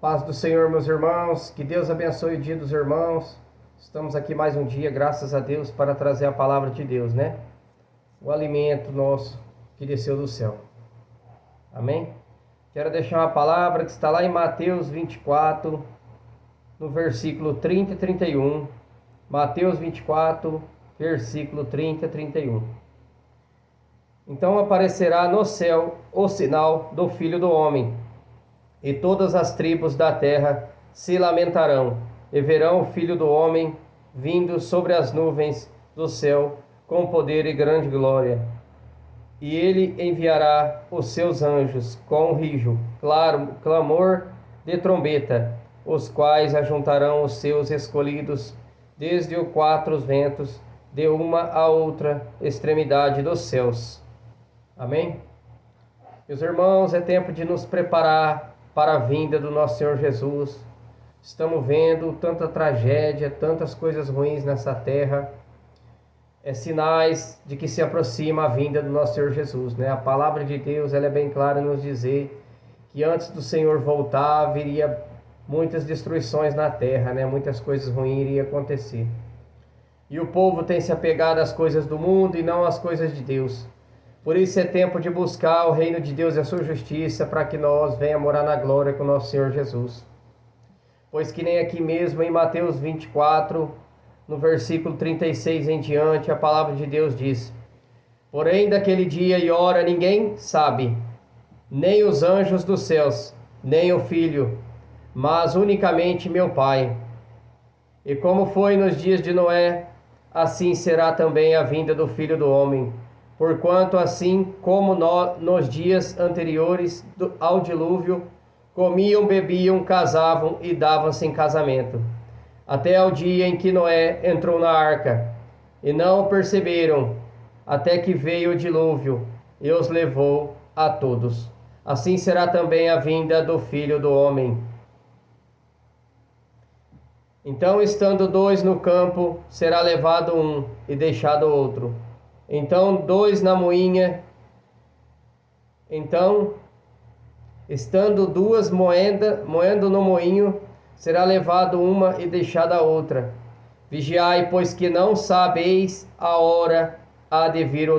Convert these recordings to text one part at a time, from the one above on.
Paz do Senhor, meus irmãos, que Deus abençoe o dia dos irmãos. Estamos aqui mais um dia, graças a Deus, para trazer a palavra de Deus, né? O alimento nosso que desceu do céu. Amém? Quero deixar uma palavra que está lá em Mateus 24, no versículo 30 e 31. Mateus 24, versículo 30 e 31. Então aparecerá no céu o sinal do Filho do Homem, e todas as tribos da terra se lamentarão, e verão o Filho do Homem vindo sobre as nuvens do céu, com poder e grande glória. E ele enviará os seus anjos com rijo, claro, clamor de trombeta, os quais ajuntarão os seus escolhidos desde os quatro ventos, de uma a outra extremidade dos céus. Amém? Meus irmãos, é tempo de nos preparar para a vinda do nosso Senhor Jesus. Estamos vendo tanta tragédia, tantas coisas ruins nessa terra. Sinais de que se aproxima a vinda do nosso Senhor Jesus, né? A palavra de Deus, ela é bem clara em nos dizer que antes do Senhor voltar, viria muitas destruições na terra, né? Muitas coisas ruins iriam acontecer. E o povo tem se apegado às coisas do mundo e não às coisas de Deus. Por isso é tempo de buscar o reino de Deus e a sua justiça, para que nós venhamos morar na glória com o nosso Senhor Jesus. Pois que nem aqui mesmo em Mateus 24, no versículo 36 em diante, a palavra de Deus diz: porém daquele dia e hora ninguém sabe, nem os anjos dos céus, nem o Filho, mas unicamente meu Pai. E como foi nos dias de Noé, assim será também a vinda do Filho do Homem. Porquanto assim como nos dias anteriores ao dilúvio, comiam, bebiam, casavam e davam-se em casamento, até ao dia em que Noé entrou na arca, e não o perceberam, até que veio o dilúvio e os levou a todos. Assim será também a vinda do Filho do Homem. Então, estando dois no campo, será levado um e deixado outro. Então, dois na moinha. Então, estando duas moendo no moinho, será levado uma e deixada a outra. Vigiai, pois que não sabeis a hora há de vir o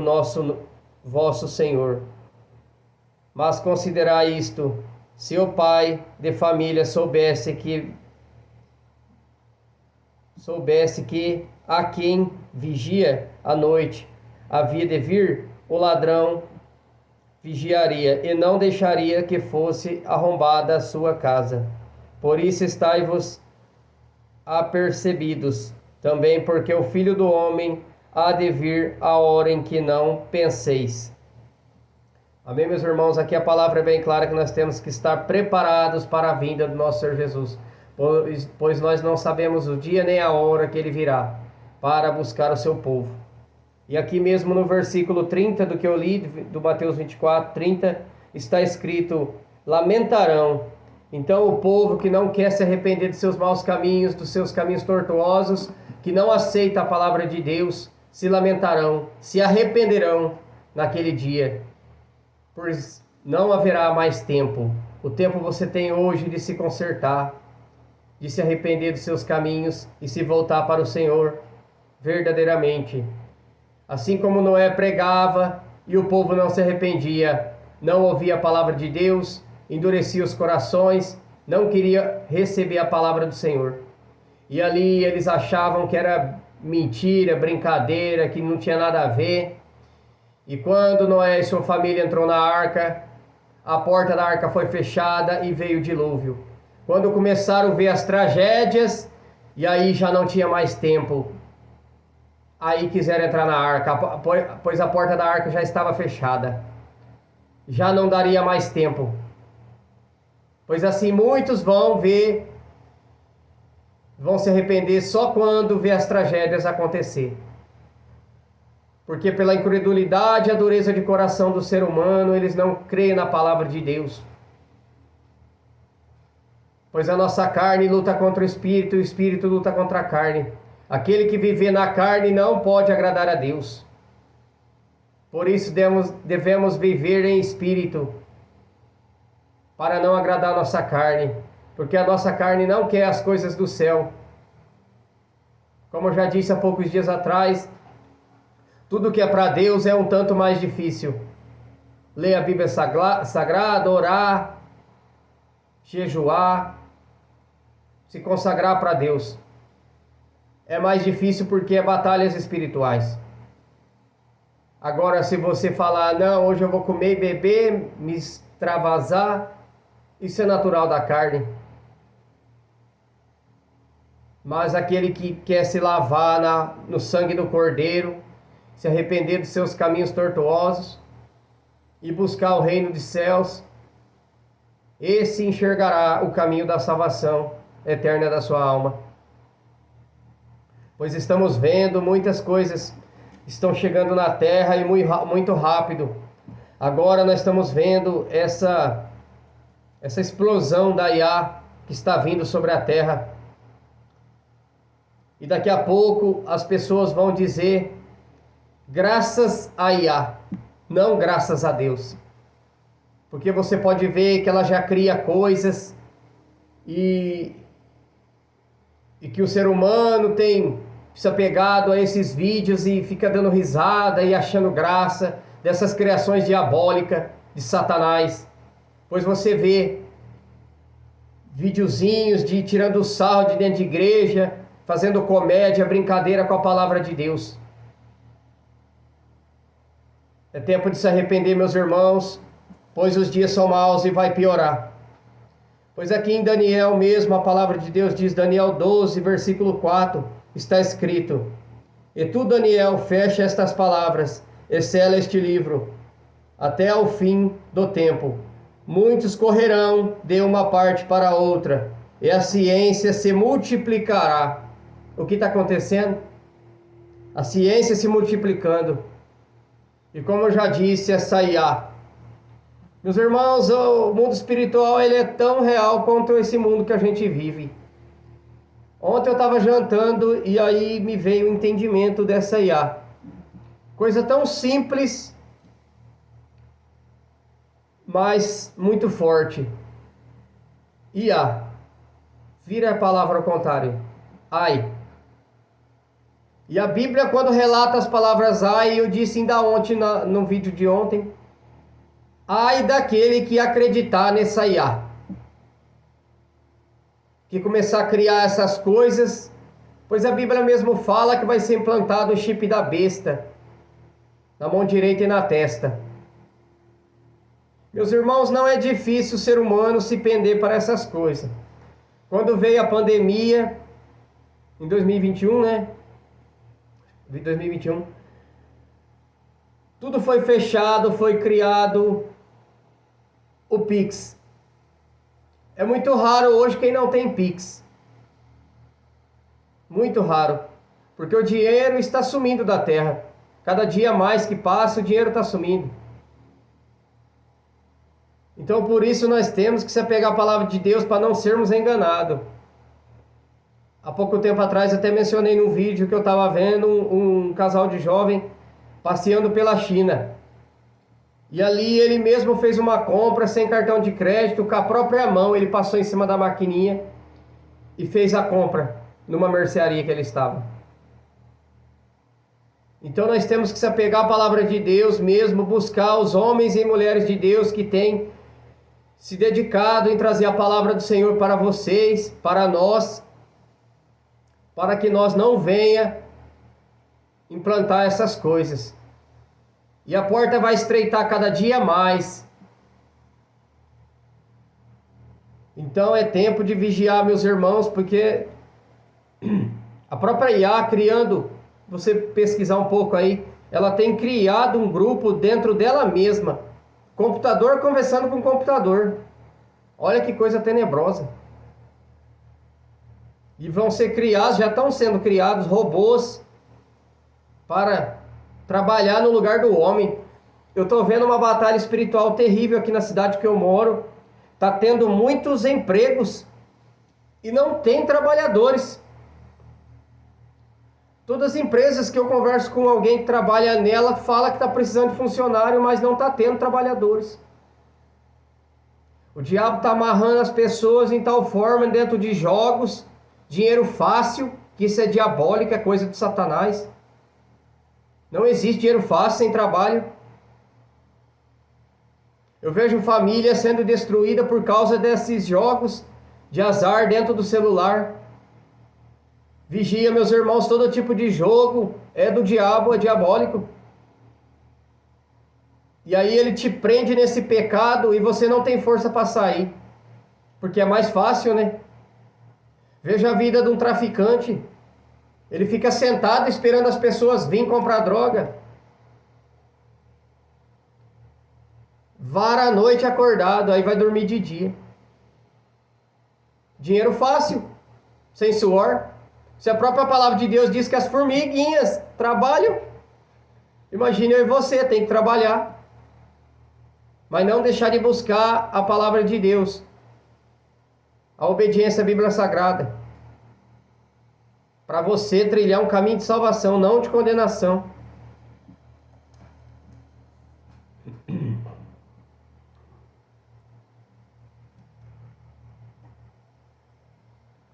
vosso Senhor. Mas considerai isto: se o pai de família soubesse que a quem vigia à noite havia de vir, o ladrão vigiaria e não deixaria que fosse arrombada a sua casa. Por isso estai-vos apercebidos também, porque o Filho do Homem há de vir a hora em que não penseis. Amém, meus irmãos? Aqui a palavra é bem clara, que nós temos que estar preparados para a vinda do nosso Senhor Jesus, pois nós não sabemos o dia nem a hora que ele virá para buscar o seu povo. E aqui mesmo no versículo 30 do que eu li, do Mateus 24, 30, está escrito: lamentarão. Então o povo que não quer se arrepender de seus maus caminhos, dos seus caminhos tortuosos, que não aceita a palavra de Deus, se lamentarão, se arrependerão naquele dia, pois não haverá mais tempo. O tempo você tem hoje de se consertar, de se arrepender dos seus caminhos e se voltar para o Senhor verdadeiramente. Assim como Noé pregava e o povo não se arrependia, não ouvia a palavra de Deus, endurecia os corações, não queria receber a palavra do Senhor. E ali eles achavam que era mentira, brincadeira, que não tinha nada a ver. E quando Noé e sua família entrou na arca, a porta da arca foi fechada e veio o dilúvio. Quando começaram a ver as tragédias, e aí já não tinha mais tempo, aí quiseram entrar na arca, pois a porta da arca já estava fechada. Já não daria mais tempo. Pois assim muitos vão se arrepender só quando vê as tragédias acontecer. Porque pela incredulidade e a dureza de coração do ser humano, eles não creem na palavra de Deus. Pois a nossa carne luta contra o espírito, e o espírito luta contra a carne. Aquele que vive na carne não pode agradar a Deus. Por isso devemos viver em espírito, para não agradar a nossa carne. porque a nossa carne não quer as coisas do céu. Como eu já disse há poucos dias atrás, tudo que é para Deus é um tanto mais difícil. Ler a Bíblia Sagrada, orar, jejuar, se consagrar para Deus. É mais difícil porque é batalhas espirituais. Agora, se você falar, não, hoje eu vou comer e beber, me extravasar, isso é natural da carne. Mas aquele que quer se lavar no sangue do Cordeiro, se arrepender dos seus caminhos tortuosos e buscar o reino dos céus, esse enxergará o caminho da salvação eterna da sua alma. Pois estamos vendo muitas coisas estão chegando na terra e muito rápido. Agora nós estamos vendo essa explosão da IA que está vindo sobre a terra. E daqui a pouco as pessoas vão dizer, graças a IA, não graças a Deus. Porque você pode ver que ela já cria coisas e que o ser humano tem se apegado a esses vídeos e fica dando risada e achando graça dessas criações diabólicas de Satanás. Pois você vê videozinhos de tirando sarro de dentro de igreja, fazendo comédia, brincadeira com a palavra de Deus. É tempo de se arrepender, meus irmãos, pois os dias são maus e vai piorar. Pois aqui em Daniel mesmo, a palavra de Deus diz, Daniel 12, versículo 4, está escrito, e tu, Daniel, fecha estas palavras, e sela este livro, até ao fim do tempo. Muitos correrão de uma parte para outra, e a ciência se multiplicará. O que está acontecendo? A ciência se multiplicando. E como eu já disse, essa IA. Meus irmãos, o mundo espiritual ele é tão real quanto esse mundo que a gente vive. Ontem eu estava jantando e aí me veio o entendimento dessa IA. Coisa tão simples, mas muito forte. IA. Vira a palavra ao contrário. Ai. E a Bíblia, quando relata as palavras ai, eu disse ainda ontem no vídeo de ontem, ai daquele que acreditar nessa IA, que começar a criar essas coisas, pois a Bíblia mesmo fala que vai ser implantado o chip da besta, na mão direita e na testa. Meus irmãos, não é difícil o ser humano se pender para essas coisas. Quando veio a pandemia, em 2021, né? 2021, tudo foi fechado, foi criado o Pix. É muito raro hoje quem não tem Pix. Muito raro. Porque o dinheiro está sumindo da terra. Cada dia mais que passa, o dinheiro está sumindo. Então por isso nós temos que se apegar à palavra de Deus para não sermos enganados. Há pouco tempo atrás até mencionei num vídeo que eu estava vendo um casal de jovem passeando pela China. E ali ele mesmo fez uma compra sem cartão de crédito, com a própria mão, ele passou em cima da maquininha e fez a compra numa mercearia que ele estava. Então nós temos que se apegar à palavra de Deus mesmo, buscar os homens e mulheres de Deus que têm se dedicado em trazer a palavra do Senhor para vocês, para nós, para que nós não venha implantar essas coisas. E a porta vai estreitar cada dia mais. Então é tempo de vigiar, meus irmãos, porque a própria IA criando, você pesquisar um pouco aí, ela tem criado um grupo dentro dela mesma. Computador conversando com computador. Olha que coisa tenebrosa. E vão ser criados, já estão sendo criados robôs para trabalhar no lugar do homem. Eu estou vendo uma batalha espiritual terrível aqui na cidade que eu moro. Está tendo muitos empregos e não tem trabalhadores. Todas as empresas que eu converso com alguém que trabalha nela, fala que está precisando de funcionário, mas não está tendo trabalhadores. O diabo está amarrando as pessoas em tal forma dentro de jogos, dinheiro fácil, que isso é diabólico, é coisa de Satanás. Não existe dinheiro fácil sem trabalho. Eu vejo família sendo destruída por causa desses jogos de azar dentro do celular. Vigia, meus irmãos, todo tipo de jogo é do diabo, é diabólico. E aí ele te prende nesse pecado e você não tem força para sair. Porque é mais fácil, né? Veja a vida de um traficante. Ele fica sentado esperando as pessoas virem comprar droga. Vara a noite acordado, aí vai dormir de dia. Dinheiro fácil, sem suor. Se a própria palavra de Deus diz que as formiguinhas trabalham, imagine eu e você, tem que trabalhar. Mas não deixar de buscar a palavra de Deus. A obediência à Bíblia Sagrada. Para você trilhar um caminho de salvação, não de condenação.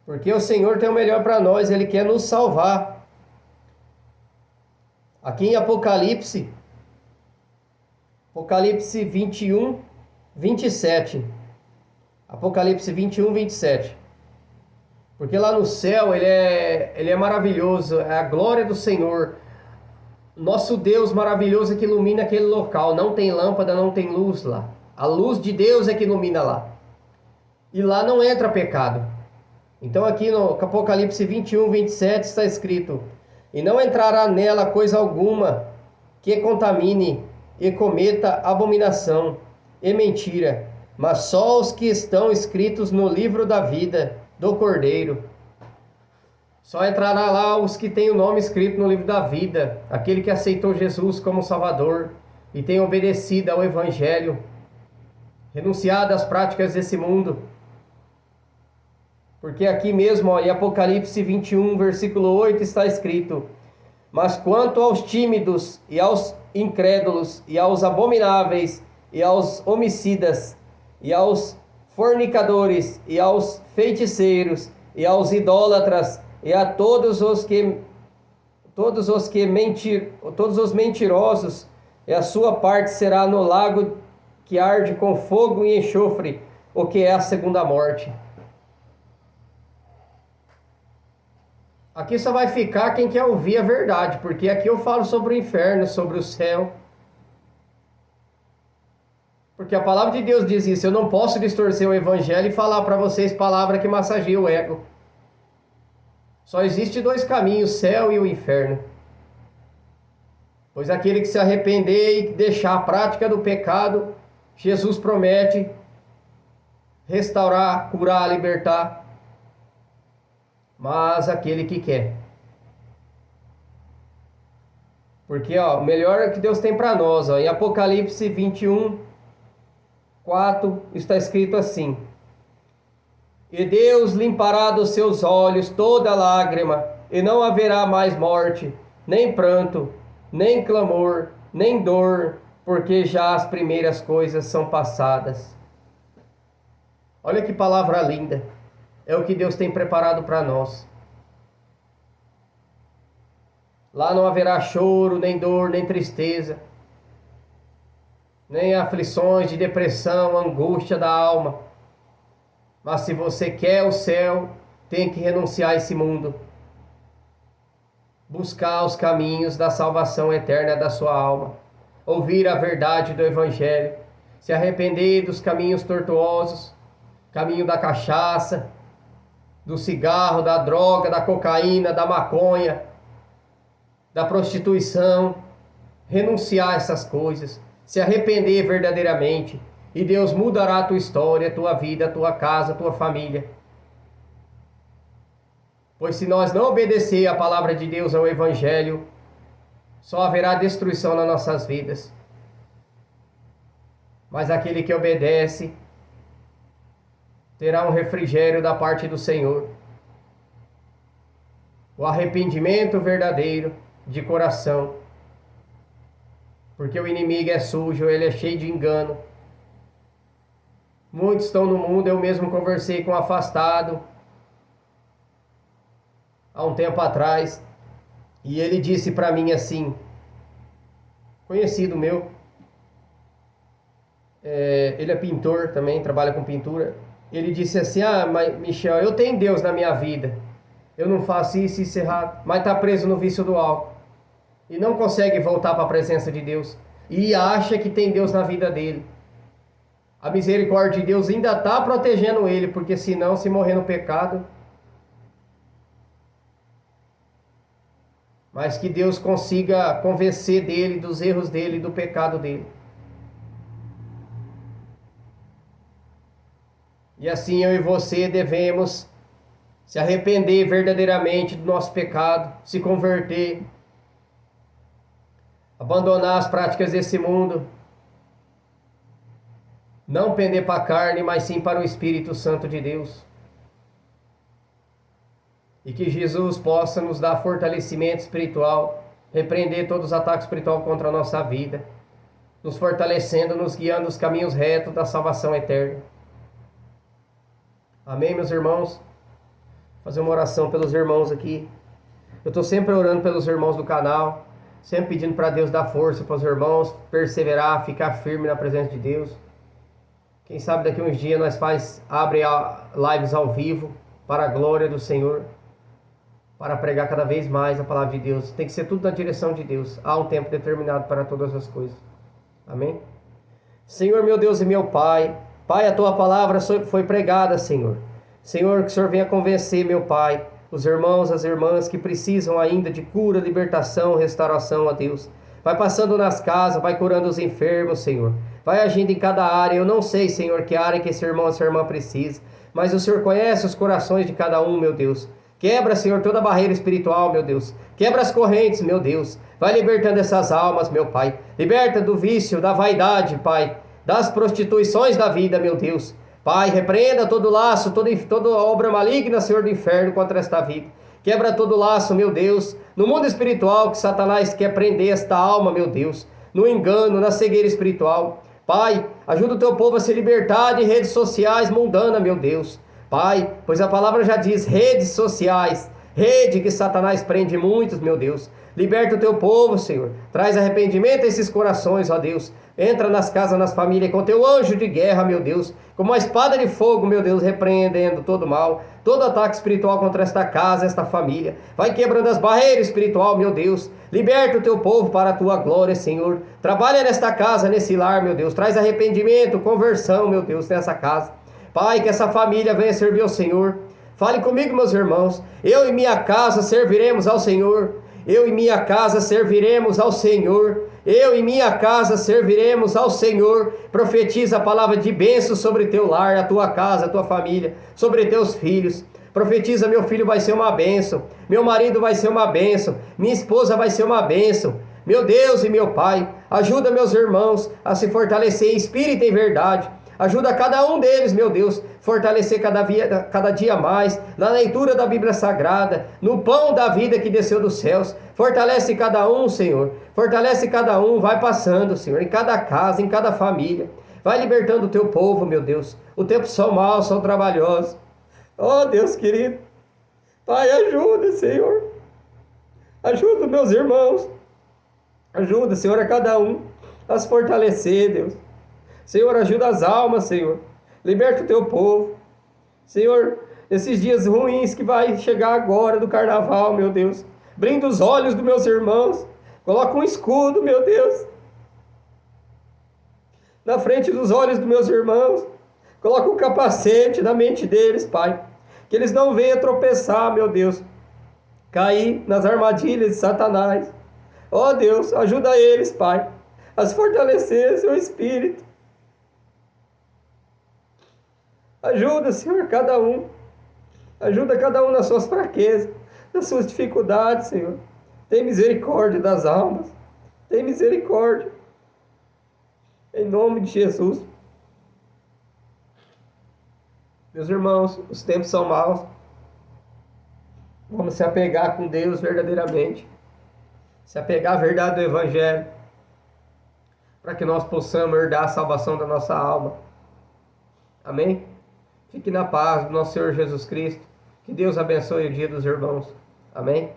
Porque o Senhor tem o melhor para nós, Ele quer nos salvar. Aqui em Apocalipse 21, 27. Apocalipse 21, 27. Porque lá no céu ele é maravilhoso, é a glória do Senhor. Nosso Deus maravilhoso é que ilumina aquele local. Não tem lâmpada, não tem luz lá. A luz de Deus é que ilumina lá. E lá não entra pecado. Então aqui no Apocalipse 21, 27 está escrito: e não entrará nela coisa alguma que contamine e cometa abominação e mentira, mas só os que estão escritos no livro da vida do Cordeiro. Só entrará lá os que têm o nome escrito no livro da vida, aquele que aceitou Jesus como Salvador e tem obedecido ao Evangelho, renunciado às práticas desse mundo. Porque aqui mesmo, em Apocalipse 21, versículo 8, está escrito: mas quanto aos tímidos e aos incrédulos e aos abomináveis e aos homicidas e aos fornicadores e aos feiticeiros e aos idólatras e a todos os mentirosos, e a sua parte será no lago que arde com fogo e enxofre, o que é a segunda morte. Aqui só vai ficar quem quer ouvir a verdade, porque aqui eu falo sobre o inferno, sobre o céu. Porque a palavra de Deus diz isso, eu não posso distorcer o evangelho e falar para vocês palavra que massageia o ego. Só existe dois caminhos, o céu e o inferno. Pois aquele que se arrepender e deixar a prática do pecado, Jesus promete restaurar, curar, libertar. Mas aquele que quer. Porque o melhor que Deus tem para nós, em Apocalipse 21, 4, está escrito assim: e Deus limpará dos seus olhos toda lágrima, e não haverá mais morte, nem pranto, nem clamor, nem dor, porque já as primeiras coisas são passadas. Olha que palavra linda. É o que Deus tem preparado para nós. Lá não haverá choro, nem dor, nem tristeza, nem aflições de depressão, angústia da alma. Mas se você quer o céu, tem que renunciar a esse mundo. Buscar os caminhos da salvação eterna da sua alma. Ouvir a verdade do Evangelho. Se arrepender dos caminhos tortuosos, caminho da cachaça, do cigarro, da droga, da cocaína, da maconha, da prostituição, renunciar a essas coisas, se arrepender verdadeiramente, e Deus mudará a tua história, a tua vida, a tua casa, a tua família. Pois se nós não obedecer a palavra de Deus, ao Evangelho, só haverá destruição nas nossas vidas. Mas aquele que obedece terá um refrigério da parte do Senhor. O arrependimento verdadeiro de coração. Porque o inimigo é sujo, ele é cheio de engano. Muitos estão no mundo, eu mesmo conversei com um afastado há um tempo atrás, e ele disse para mim assim, conhecido meu, ele é pintor também, trabalha com pintura, ele disse assim, mas Michel, eu tenho Deus na minha vida, eu não faço isso errado, mas está preso no vício do álcool, e não consegue voltar para a presença de Deus, e acha que tem Deus na vida dele. A misericórdia de Deus ainda está protegendo ele, porque senão, se morrer no pecado, mas que Deus consiga convencer dele dos erros dele, do pecado dele. E assim eu e você devemos se arrepender verdadeiramente do nosso pecado, se converter, abandonar as práticas desse mundo, não pender para a carne, mas sim para o Espírito Santo de Deus. E que Jesus possa nos dar fortalecimento espiritual, repreender todos os ataques espirituais contra a nossa vida, nos fortalecendo, nos guiando os caminhos retos da salvação eterna. Amém, meus irmãos? Vou fazer uma oração pelos irmãos aqui. Eu estou sempre orando pelos irmãos do canal, sempre pedindo para Deus dar força para os irmãos, perseverar, ficar firme na presença de Deus. Quem sabe daqui a uns dias nós abre lives ao vivo para a glória do Senhor, para pregar cada vez mais a palavra de Deus. Tem que ser tudo na direção de Deus. Há um tempo determinado para todas as coisas. Amém? Senhor, meu Deus e meu Pai, Pai, a Tua palavra foi pregada, Senhor. Senhor, que o Senhor venha convencer, meu Pai, os irmãos, as irmãs que precisam ainda de cura, libertação, restauração, ó Deus. Vai passando nas casas, vai curando os enfermos, Senhor. Vai agindo em cada área. Eu não sei, Senhor, que área que esse irmão, essa irmã precisa, mas o Senhor conhece os corações de cada um, meu Deus. Quebra, Senhor, toda barreira espiritual, meu Deus. Quebra as correntes, meu Deus. Vai libertando essas almas, meu Pai. Liberta do vício, da vaidade, Pai. Das prostituições da vida, meu Deus. Pai, repreenda todo laço, toda obra maligna, Senhor, do inferno contra esta vida. Quebra todo laço, meu Deus, no mundo espiritual que Satanás quer prender esta alma, meu Deus. No engano, na cegueira espiritual. Pai, ajuda o teu povo a se libertar de redes sociais mundanas, meu Deus. Pai, pois a palavra já diz redes sociais, rede que Satanás prende muitos, meu Deus. Liberta o teu povo, Senhor. Traz arrependimento a esses corações, ó Deus. Entra nas casas, nas famílias, com teu anjo de guerra, meu Deus. Com uma espada de fogo, meu Deus, repreendendo todo mal, todo ataque espiritual contra esta casa, esta família. Vai quebrando as barreiras espirituais, meu Deus. Liberta o teu povo para a tua glória, Senhor. Trabalha nesta casa, nesse lar, meu Deus. Traz arrependimento, conversão, meu Deus, nessa casa. Pai, que essa família venha servir ao Senhor. Fale comigo, meus irmãos. Eu e minha casa serviremos ao Senhor. Eu e minha casa serviremos ao Senhor. Eu e minha casa serviremos ao Senhor. Profetiza a palavra de bênção sobre teu lar, a tua casa, a tua família, sobre teus filhos. Profetiza, meu filho vai ser uma bênção. Meu marido vai ser uma bênção. Minha esposa vai ser uma bênção. Meu Deus e meu Pai, ajuda meus irmãos a se fortalecer em espírito e em verdade. Ajuda cada um deles, meu Deus, fortalecer cada dia mais, na leitura da Bíblia Sagrada, no pão da vida que desceu dos céus. Fortalece cada um, Senhor. Fortalece cada um, vai passando, Senhor, em cada casa, em cada família. Vai libertando o teu povo, meu Deus. O tempo são maus, são trabalhosos. Oh, Deus querido. Pai, ajuda, Senhor. Ajuda meus irmãos. Ajuda, Senhor, a cada um a se fortalecer, Deus. Senhor, ajuda as almas, Senhor. Liberta o teu povo. Senhor, esses dias ruins que vai chegar agora do carnaval, meu Deus. Brinda os olhos dos meus irmãos. Coloca um escudo, meu Deus, na frente dos olhos dos meus irmãos. Coloca um capacete na mente deles, Pai. Que eles não venham tropeçar, meu Deus. Cair nas armadilhas de Satanás. Ó Deus, ajuda eles, Pai, a se fortalecer seu espírito. Ajuda, Senhor, cada um. Ajuda cada um nas suas fraquezas, nas suas dificuldades, Senhor. Tem misericórdia das almas. Tem misericórdia. Em nome de Jesus. Meus irmãos, os tempos são maus. Vamos se apegar com Deus verdadeiramente. Se apegar à verdade do Evangelho. Para que nós possamos herdar a salvação da nossa alma. Amém? Fique na paz do nosso Senhor Jesus Cristo. Que Deus abençoe o dia dos irmãos. Amém?